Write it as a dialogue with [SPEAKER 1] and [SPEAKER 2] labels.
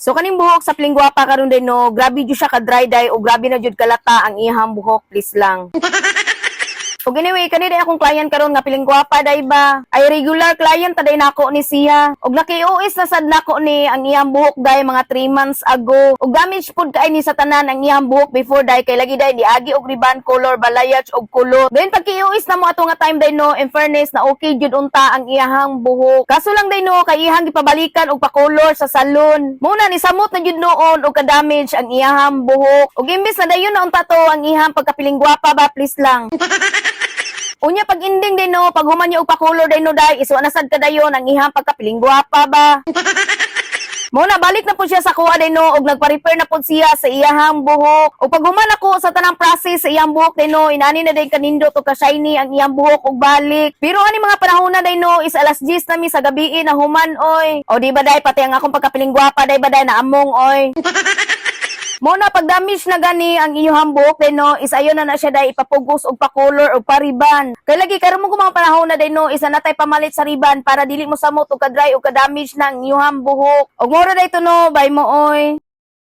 [SPEAKER 1] So kaning buhok sa Pilingguapa karon day no, grabe jud siya ka dry dye o grabe na jud kalata ang iyang buhok, please lang. O anyway, kanina akong client karon nga Pilingguapa day ba? Ay regular client taday nako ni siya. Og naki-OS na sad nako ni ang iyang buhok day mga 3 months ago. Og damage pud kay ni sa tanan ang iyang buhok before day kay lagi day diagi og ribbon color balayage og kulot. Then pagki-OS na mo ato nga time day no, in fairness na okay jud unta ang iyang buhok. Kaso lang day no kay iyang gipabalikan og pa-color sa salon. Muna ni samot na jud noon og ka-damage ang iyang buhok. Og imbes na dayon na unta to ang iyang pagka-Pilingguapa ba, please lang. Unya pag ending din no, pag human niya upa-color din no day, iso nasad ka dayon ang ihang pagka-Pilingguapa ba. Muna balik na po siya sa kuha din no, og nagpa-repair na po siya sa iyang buhok. O pag human ako sa tanang process sa iyang buhok din no, inani na din kanindot o ka-shiny ang iyang buhok og balik. Pero ani mga panahon na din no, is alas 10 na mi sa gabi na human oy. O di ba day pati ang akong pagka-Pilingguapa day ba day na among oy. Muna pag damage na gani ang iyong buhok din no, is ayon na siya day ipapugos og pa-color og pa-ribbon. Kay lagi karon mo mga panahon na din no, isa na tay pamalit sa ribbon para dili mo samot og ka-dry og ka-damage ng iyong buhok. Og mura day to no, bye mo oy.